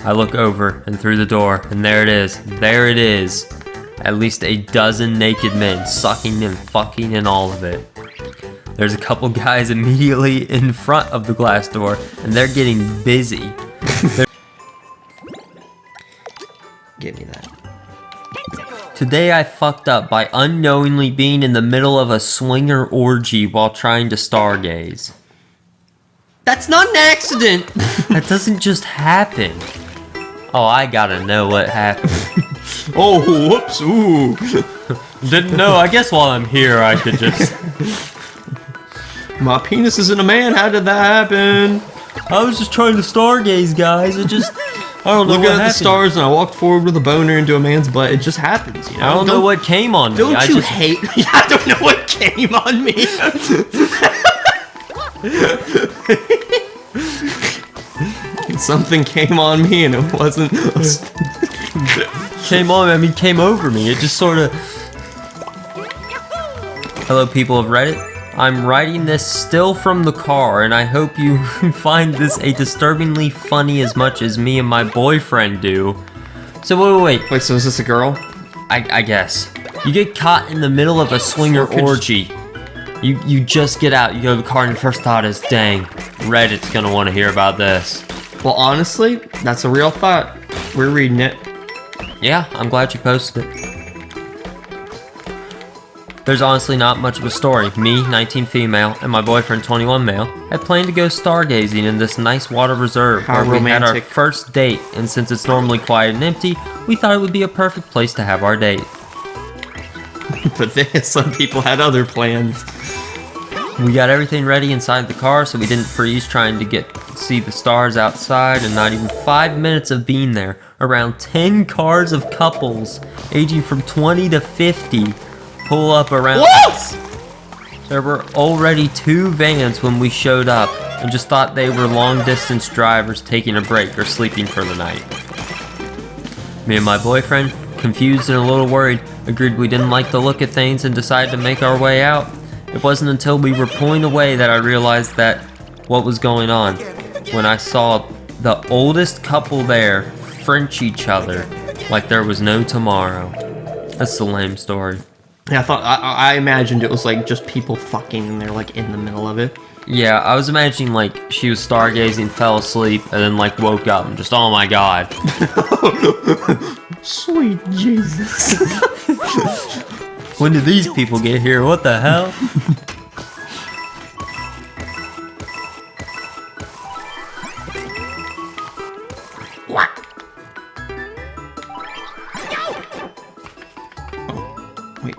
I look over and through the door, and there it is. There it is. At least a dozen naked men sucking and fucking and all of it. There's a couple guys immediately in front of the glass door, and they're getting busy. Give me that. Today I fucked up by unknowingly being in the middle of a swinger orgy while trying to stargaze. That's not an accident! That doesn't just happen. Oh, I gotta know what happened. Oh, whoops, ooh. Didn't know, I guess while I'm here I could just... My penis isn't a man, how did that happen? I was just trying to stargaze, guys. It just... I don't know Looking what at the stars and I walked forward with a boner into a man's butt. It just happens, you know? I don't know what came on me. Don't you hate me? I don't know what came on me. Something came on me and it wasn't... Came on me, I mean came over me. It just sort of... Hello people of Reddit. I'm writing this still from the car, and I hope you find this a disturbingly funny as much as me and my boyfriend do. So wait. Wait, so is this a girl? I guess. You get caught in the middle of a swinger orgy. You just get out, you go to the car, and your first thought is, dang, Reddit's gonna want to hear about this. Well, honestly, that's a real thought. We're reading it. Yeah, I'm glad you posted it. There's honestly not much of a story. Me, 19 female, and my boyfriend, 21 male, had planned to go stargazing in this nice water reserve How where we had our romantic. first date, and since it's normally quiet and empty, we thought it would be a perfect place to have our date. But then some people had other plans. We got everything ready inside the car so we didn't freeze trying to see the stars outside, and not even 5 minutes of being there, around 10 cars of couples aging from 20 to 50 pull up around us. There were already 2 vans when we showed up and just thought they were long distance drivers taking a break or sleeping for the night. Me and my boyfriend, confused and a little worried, agreed we didn't like the look of things and decided to make our way out. It wasn't until we were pulling away that I realized that what was going on. When I saw the oldest couple there French each other like there was no tomorrow. That's the lame story. Yeah, I imagined it was like just people fucking and they're like in the middle of it. Yeah, I was imagining like she was stargazing, fell asleep, and then like woke up and just, oh my god. Sweet Jesus. When did these people get here? What the hell? What? Wait.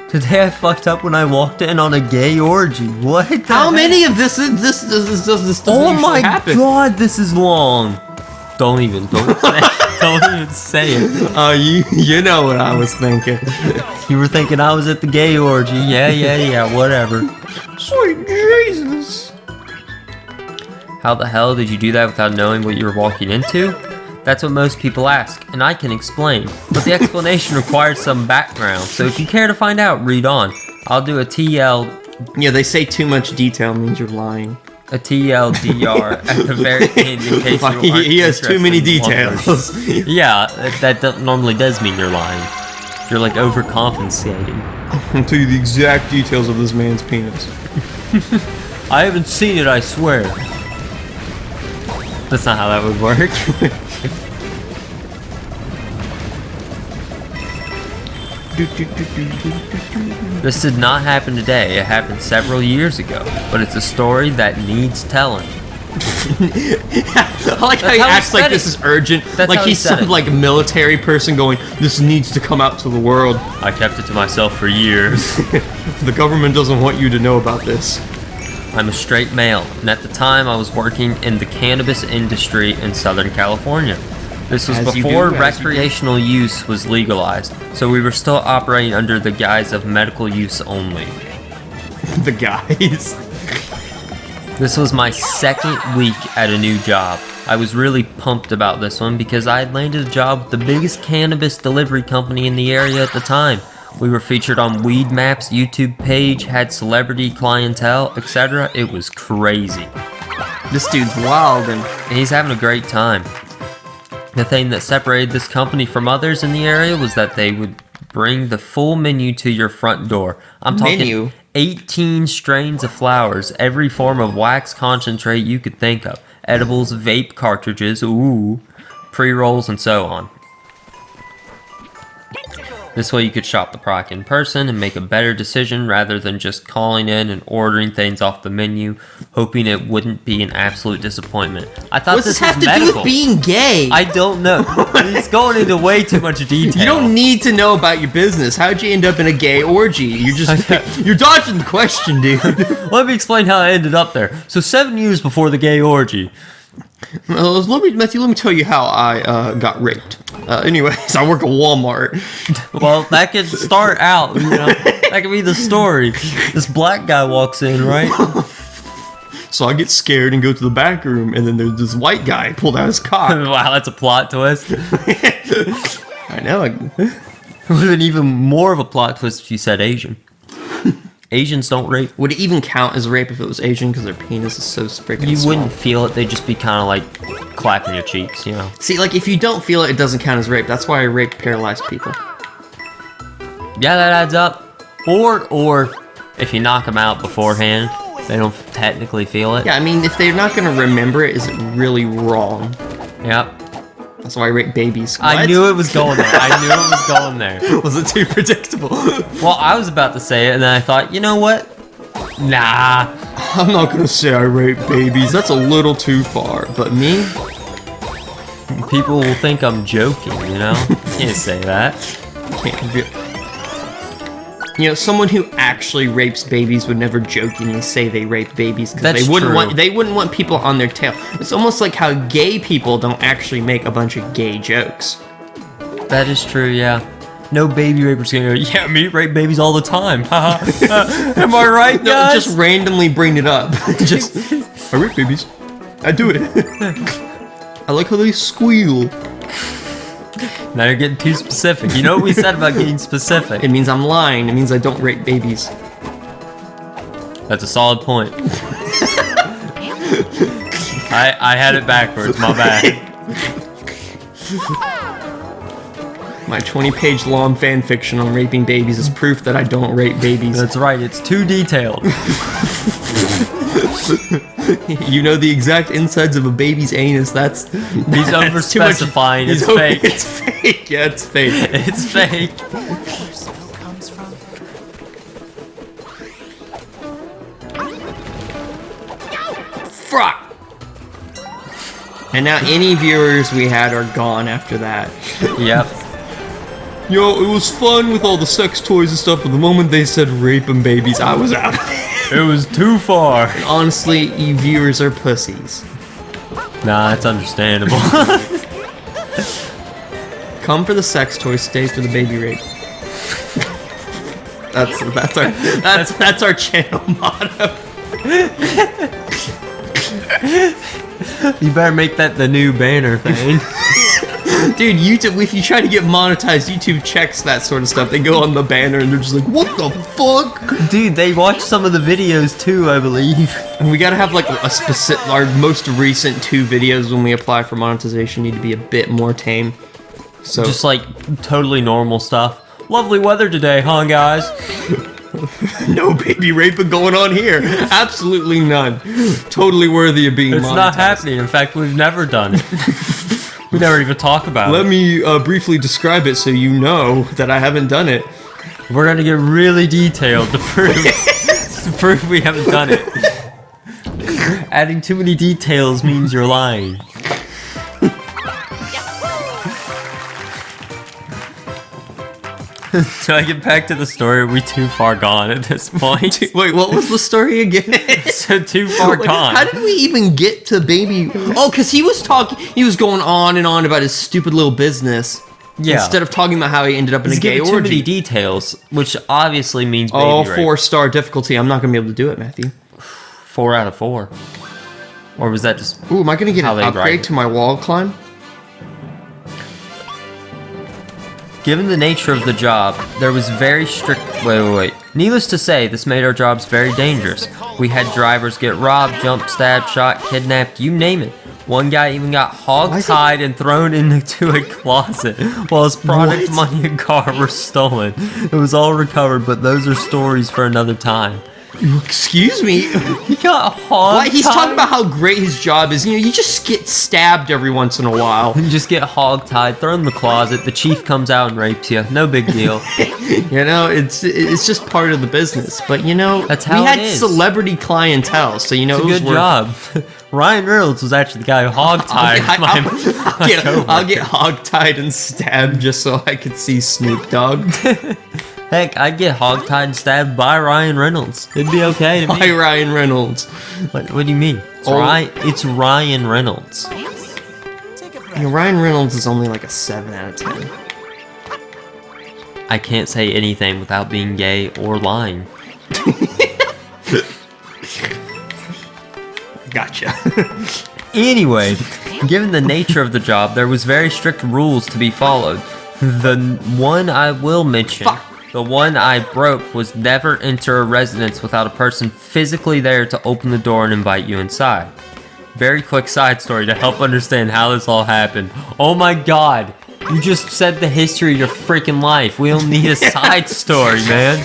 Today I fucked up when I walked in on a gay orgy. What the How heck? many of this doesn't Oh usually my happen? god, this is long. Don't even say it. You know what I was thinking. You were thinking I was at the gay orgy. Yeah, whatever. Sweet Jesus. How the hell did you do that without knowing what you were walking into? That's what most people ask, and I can explain. But the explanation requires some background, so if you care to find out, read on. I'll do a TL... Yeah, they say too much detail means you're lying. A TLDR at the very end in case you aren't He has too many interested in details. Yeah, that normally does mean you're lying. You're like overcompensating. I'll tell you the exact details of this man's penis. I haven't seen it, I swear. That's not how that would work. This did not happen today, it happened several years ago, but it's a story that needs telling. I like how he acts like this is urgent. That's like how he he's said some it. like military person going, this needs to come out to the world. I kept it to myself for years. The government doesn't want you to know about this. I'm a straight male, and at the time I was working in the cannabis industry in Southern California. This was As you before do, as you do. recreational use was legalized, so we were still operating under the guise of medical use only. The guys. This was my second week at a new job. I was really pumped about this one because I had landed a job with the biggest cannabis delivery company in the area at the time. We were featured on Weed Map's YouTube page, had celebrity clientele, etc. It was crazy. This dude's wild and He's having a great time. The thing that separated this company from others in the area was that they would bring the full menu to your front door. I'm talking Menu? 18 strains of flowers, every form of wax concentrate you could think of. Edibles, vape cartridges, ooh, pre-rolls, and so on. This way you could shop the product in person and make a better decision rather than just calling in and ordering things off the menu, hoping it wouldn't be an absolute disappointment. I thought what's this this have was to medical. do with being gay? I don't know. He's going into way too much detail. You don't need to know about your business. How'd you end up in a gay orgy? You're just you're dodging the question, dude. Let me explain how I ended up there. So 7 years before the gay orgy. Matthew, let me tell you how I got raped. Anyways, I work at Walmart. Well, that could start out, you know. That could be the story. This black guy walks in, right? So I get scared and go to the back room, and then there's this white guy pulled out his cock. Wow, that's a plot twist. I know. It would have been even more of a plot twist if you said Asian. Asians don't rape. Would it even count as rape if it was Asian because their penis is so freaking You small? wouldn't feel it. They'd just be kind of like clapping your cheeks, you know. See, like, if you don't feel it, it doesn't count as rape. That's why I rape paralyzed people. Yeah, that adds up. Or if you knock them out beforehand, they don't technically feel it. Yeah, I mean, if they're not going to remember it, is it really wrong? Yep. That's why I rape babies. I What? knew it was going there. I knew it was going there. Was it too predictable? Well, I was about to say it, and then I thought, you know what? Nah. I'm not going to say I rape babies. That's a little too far. But me? People will think I'm joking, you know? Can't say that. Can't be. You know, someone who actually rapes babies would never jokingly say they rape babies because That's they wouldn't true. want people on their tail. It's almost like how gay people don't actually make a bunch of gay jokes. That is true, yeah. No baby rapers gonna go, yeah, me rape babies all the time. Am I right, No, guys? just randomly bring it up. Just, I rape babies. I do it. I like how they squeal. Now you're getting too specific. You know what we said about getting specific? It means I'm lying. It means I don't rape babies. That's a solid point. I had it backwards, my bad. My 20-page long fan fiction on raping babies is proof that I don't rape babies. That's right, it's too detailed. You know the exact insides of a baby's anus. That's He's over-specifying, it's fake. It's fake. Yeah, it's fake. It's fake. Fuck. And now any viewers we had are gone after that. Yep. Yo, it was fun with all the sex toys and stuff, but the moment they said raping babies, I was out. It was too far. Honestly, you viewers are pussies. Nah, that's understandable. Come for the sex toys, stay for the baby rape. That's our channel motto. You better make that the new banner thing. Dude, YouTube, if you try to get monetized, YouTube checks that sort of stuff. They go on the banner and they're just like, what the fuck? Dude, they watch some of the videos too, I believe. And we gotta have like a specific, our most recent 2 videos when we apply for monetization need to be a bit more tame. So Just like totally normal stuff. Lovely weather today, huh, guys? no baby raping going on here. Absolutely none. Totally worthy of being It's monetized. not happening. In fact, we've never done it. We never even talk about Let it. me briefly describe it so you know that I haven't done it. We're gonna get really detailed to prove we haven't done it. Adding too many details means you're lying. So I get back to the story. Are we too far gone at this point? Wait, what was the story again? So too far gone. How did we even get to baby? Oh, because he was going on and on about his stupid little business. Yeah. Instead of talking about how he ended up in He's a gay giving too many orgy. details, which obviously means baby Oh, rape. 4-star difficulty. I'm not going to be able to do it, Matthew. 4 out of 4. Or was that just... Ooh, am I going to get How an they write upgrade it. to my wall climb? Given the nature of the job, there was very strict... Wait. Needless to say, this made our jobs very dangerous. We had drivers get robbed, jumped, stabbed, shot, kidnapped, you name it. One guy even got hog-tied and thrown into a closet while his product, What? money, and car were stolen. It was all recovered, but those are stories for another time. Excuse me. He got hog-tied. What? He's talking about how great his job is. You know, you just get stabbed every once in a while. You just get hog-tied, thrown in the closet, the chief comes out and rapes you. No big deal. You know, it's just part of the business. But you know, That's how we had it is. celebrity clientele, so you know It's a it was good worth- job. Ryan Reynolds was actually the guy who hog-tied I'll get hog-tied and stabbed just so I could see Snoop Dogg. Heck, I'd get hogtied and stabbed by Ryan Reynolds. It'd be okay to By me. Ryan Reynolds. What do you mean? It's, Oh. it's Ryan Reynolds. You know, Ryan Reynolds is only like a 7 out of 10. I can't say anything without being gay or lying. Gotcha. Anyway, given the nature of the job, there was very strict rules to be followed. The one I will mention, the one I broke, was never enter a residence without a person physically there to open the door and invite you inside. Very quick side story to help understand how this all happened. Oh my god, you just said the history of your freaking life. We don't need a side story, man.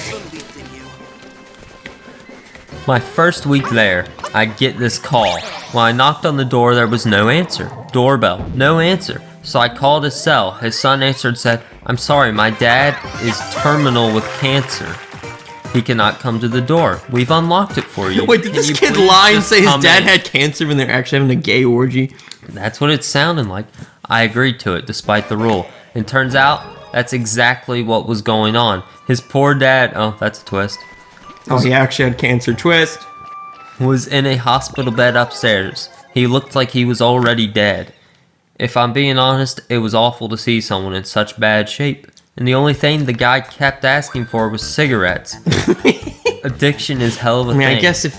My first week there, I get this call. When I knocked on the door, there was no answer. Doorbell, no answer. So I called his cell. His son answered and said, "I'm sorry, my dad is terminal with cancer. He cannot come to the door. We've unlocked it for you. Wait, did Can this you kid please lie and just say his come dad in?" had cancer when they're actually having a gay orgy? That's what it sounded like. I agreed to it, despite the rule. And turns out, that's exactly what was going on. His poor dad, oh, that's a twist, Oh, he actually had cancer. Twist. was in a hospital bed upstairs. He looked like he was already dead. If I'm being honest, it was awful to see someone in such bad shape. And the only thing the guy kept asking for was cigarettes. Addiction is hell of a I mean, thing. I guess if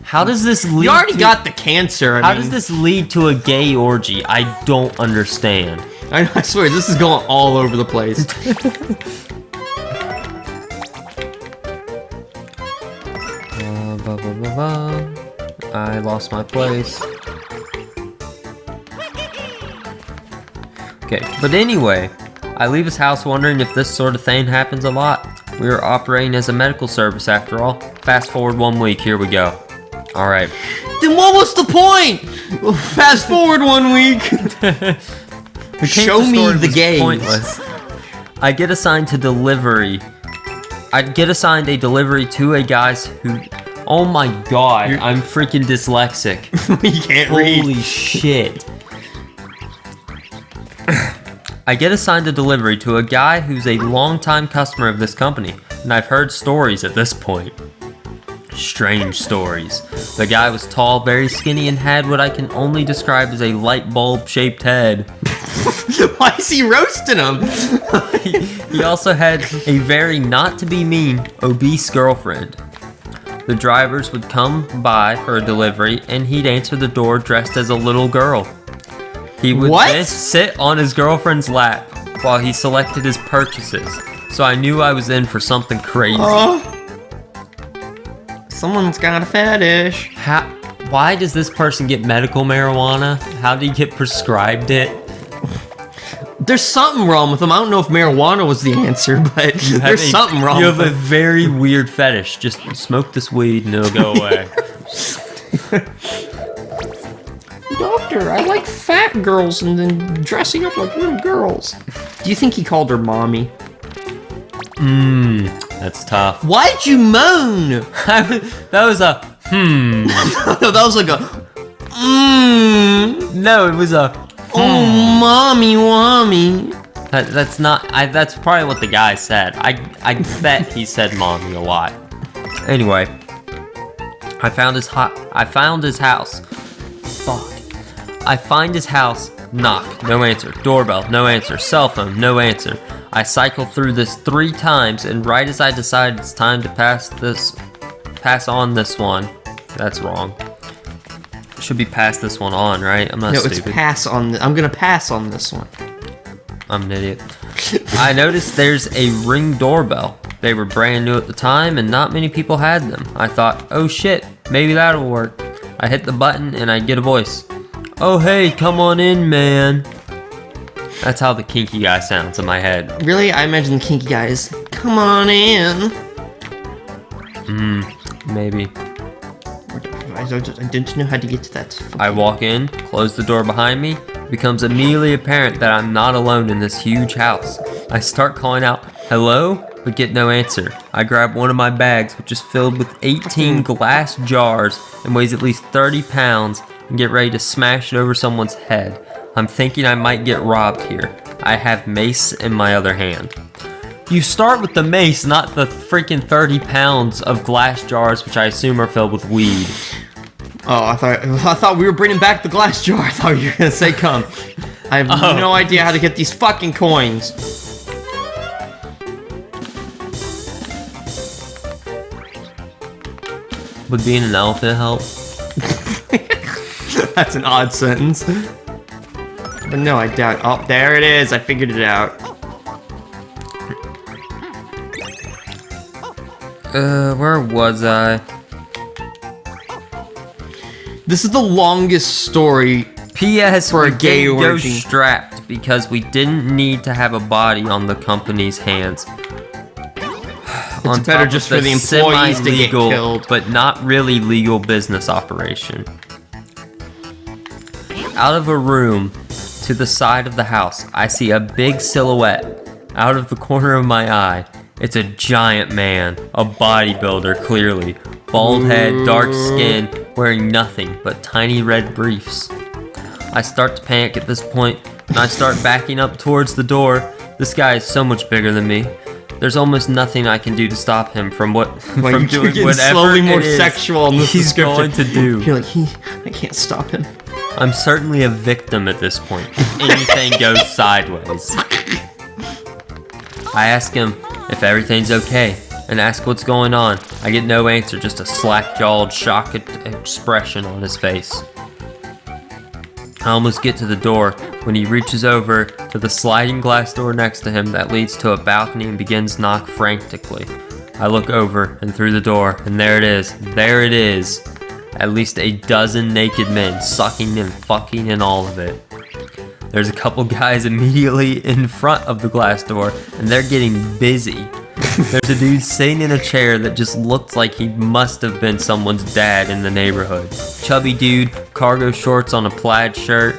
How does this lead you already to, got the cancer, How does this lead to a gay orgy? I don't understand. I swear, this is going all over the place. I lost my place. Okay, but anyway, I leave his house wondering if this sort of thing happens a lot. We were operating as a medical service after all. Fast forward 1 week, here we go. Alright. Then what was the point? Well, fast forward 1 week. Show me the gays. Pointless. I get assigned to delivery. I'd get assigned a delivery to a guy's who... Oh my god, I'm freaking dyslexic. You can't read. Holy shit. I get assigned a delivery to a guy who's a longtime customer of this company, and I've heard stories at this point. Strange stories. The guy was tall, very skinny, and had what I can only describe as a light bulb shaped head. Why is he roasting him? He also had a very not to be mean, obese girlfriend. The drivers would come by for a delivery, and he'd answer the door dressed as a little girl. He would What? then sit on his girlfriend's lap while he selected his purchases. So I knew I was in for something crazy. Someone's got a fetish. Why does this person get medical marijuana? How did he get prescribed it? There's something wrong with him. I don't know if marijuana was the answer, but there's something wrong You with have a him. very weird fetish. Just smoke this weed and it'll go away. Doctor, I like fat girls and then dressing up like little girls. Do you think he called her mommy? That's tough. Why'd you moan? That was a That was like a No, it was a oh mommy wommy. That's not. That's probably what the guy said. I bet he said "mommy" a lot. Anyway, I found his house. Fuck. I find his house. Knock. No answer. Doorbell. No answer. Cell phone. No answer. I cycle through this 3 times, and right as I decide it's time to pass on this one. That's wrong. Should be pass this one on, right? I'm not No, stupid. it's pass on. I'm gonna pass on this one. I'm an idiot. I noticed there's a Ring doorbell. They were brand new at the time and not many people had them. I thought, oh shit, Maybe that'll work. I hit the button and I get a voice. Oh hey, come on in, man. That's how the kinky guy sounds in my head. Really? I imagine the kinky guy is, come on in. Maybe. I didn't know how to get to that. I walk in, close the door behind me. It becomes immediately apparent that I'm not alone in this huge house. I start calling out, hello, but get no answer. I grab one of my bags, which is filled with 18 glass jars and weighs at least 30 pounds, and get ready to smash it over someone's head. I'm thinking I might get robbed here. I have mace in my other hand. You start with the mace, not the freaking 30 pounds of glass jars, which I assume are filled with weed. Oh, I thought we were bringing back the glass jar. I thought you were gonna say come. I have no idea how to get these fucking coins. Would being an elephant help? That's an odd sentence. But no, I doubt. Oh, there it is. I figured it out. Where was I? This is the longest story. P.S. For we a gay didn't go orgy. strapped because we didn't need to have a body on the company's hands. It's better just for the employees to get semi-legal, killed. but not really legal business operation. Out of a room to the side of the house, I see a big silhouette out of the corner of my eye. It's a giant man, a bodybuilder clearly. Bald head, dark skin, wearing nothing but tiny red briefs. I start to panic at this point, and I start backing up towards the door. This guy is so much bigger than me. There's almost nothing I can do to stop him from You're doing getting whatever slowly more it is sexual in this he's description. going to do. You're like, I can't stop him. I'm certainly a victim at this point. If anything goes sideways. I ask him if everything's okay and ask what's going on. I get no answer, just a slack-jawed, shocked expression on his face. I almost get to the door when he reaches over to the sliding glass door next to him that leads to a balcony and begins to knock frantically. I look over and through the door, and there it is. At least a dozen naked men sucking and fucking and all of it. There's a couple guys immediately in front of the glass door, and they're getting busy. There's a dude sitting in a chair that just looked like he must have been someone's dad in the neighborhood. Chubby dude, cargo shorts on a plaid shirt.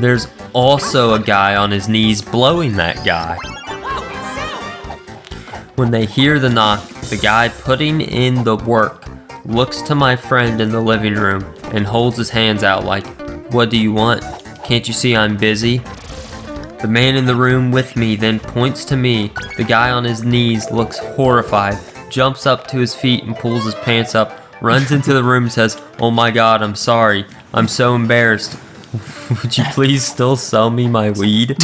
There's also a guy on his knees blowing that guy. When they hear the knock, the guy putting in the work looks to my friend in the living room and holds his hands out like, "What do you want? Can't you see I'm busy?" The man in the room with me then points to me. The guy on his knees looks horrified, jumps up to his feet and pulls his pants up, runs into the room and says, "Oh my God, I'm sorry. I'm so embarrassed. Would you please still sell me my weed?"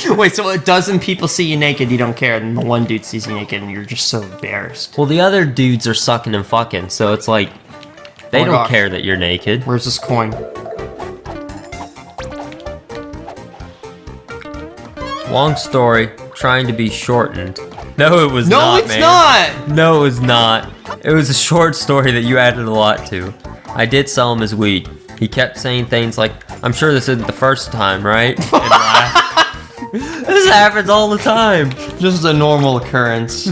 Wait, so a dozen people see you naked, you don't care, and the one dude sees you naked and you're just so embarrassed. Well, the other dudes are sucking and fucking, so it's like, they don't care that you're naked. Where's this coin? Long story, trying to be shortened. No, it was not, man. No, it's not! No, it was not. It was a short story that you added a lot to. I did sell him his weed. He kept saying things like, "I'm sure this isn't the first time, right?" And laughed. This happens all the time. Just a normal occurrence.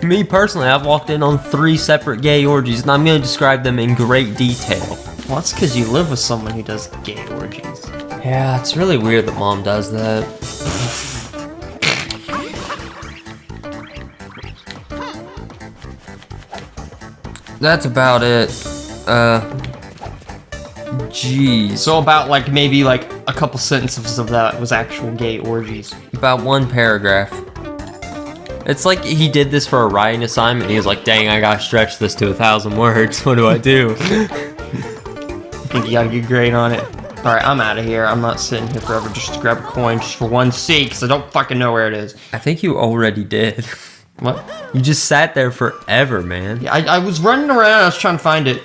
Me personally, I've walked in on 3 separate gay orgies, and I'm going to describe them in great detail. Well, that's because you live with someone who does gay orgies. Yeah, it's really weird that Mom does that. That's about it. Jeez. So about like maybe like a couple sentences of that was actual gay orgies. About 1 paragraph. It's like he did this for a writing assignment. He was like, "Dang, I gotta stretch this to 1,000 words. What do I do?" I think you gotta get great on it. Alright, I'm out of here. I'm not sitting here forever just to grab a coin just for one seat because I don't fucking know where it is. I think you already did. What? You just sat there forever, man. Yeah, I was running around. I was trying to find it.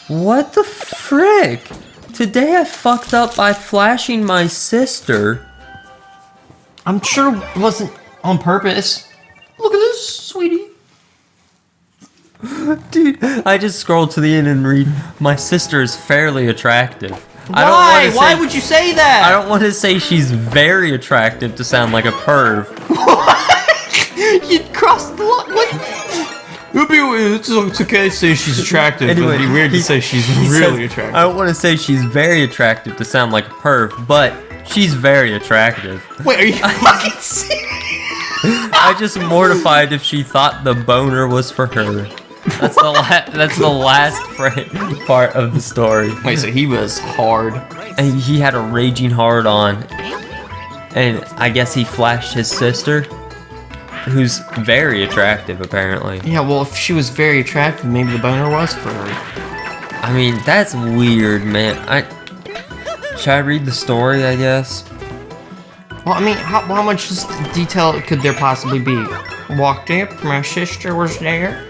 What the frick? Today I fucked up by flashing my sister. I'm sure it wasn't on purpose. Dude, I just scrolled to the end and read, my sister is fairly attractive. Why? Why would you say that? I don't want to say she's very attractive to sound like a perv. You crossed the line. What? It's okay to say she's attractive, but it'd be weird to say she's really attractive. I don't want to say she's very attractive to sound like a perv, but she's very attractive. Wait, are you fucking serious? I just mortified if she thought the boner was for her. That's the last part of the story. Wait, so he was hard. And he had a raging hard on. And I guess he flashed his sister, who's very attractive apparently. Yeah, well, if she was very attractive, maybe the boner was for her. I mean, that's weird, man. Should I read the story, I guess? Well, I mean, how much detail could there possibly be? Walked up, my sister was there.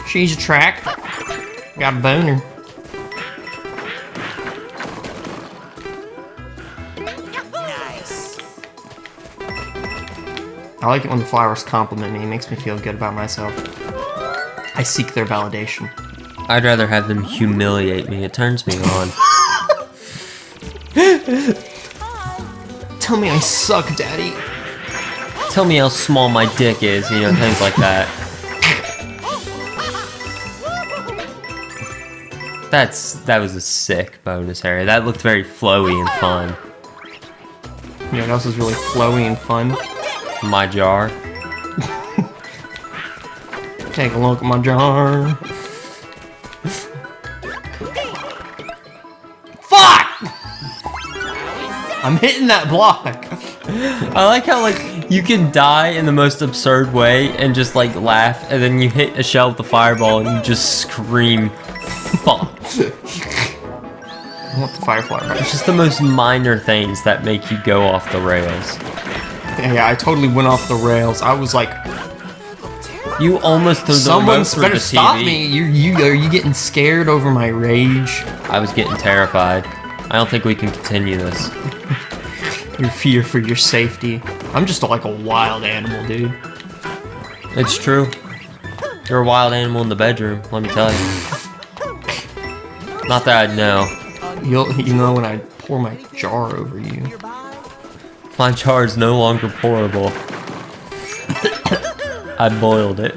She's attractive. Got a boner. Nice. I like it when the flowers compliment me. It makes me feel good about myself. I seek their validation. I'd rather have them humiliate me. It turns me on. Tell me I suck, Daddy. Tell me how small my dick is, things like that. That was a sick bonus area. That looked very flowy and fun. You know what else is really flowy and fun? My jar. Take a look at my jar. Fuck! I'm hitting that block. I like how you can die in the most absurd way and just laugh, and then you hit a shell with the fireball and you just scream, fuck. I want the firefly right. It's just the most minor things that make you go off the rails. Yeah, I totally went off the rails. I was like, you almost threw the remote through better the stop TV. me. Are you getting scared over my rage? I was getting terrified. I don't think we can continue this. Your fear for your safety. I'm just like a wild animal, dude. It's true. You're a wild animal in the bedroom, let me tell you. Not that I'd know. You know when I pour my jar over you. My jar is no longer pourable. I boiled it.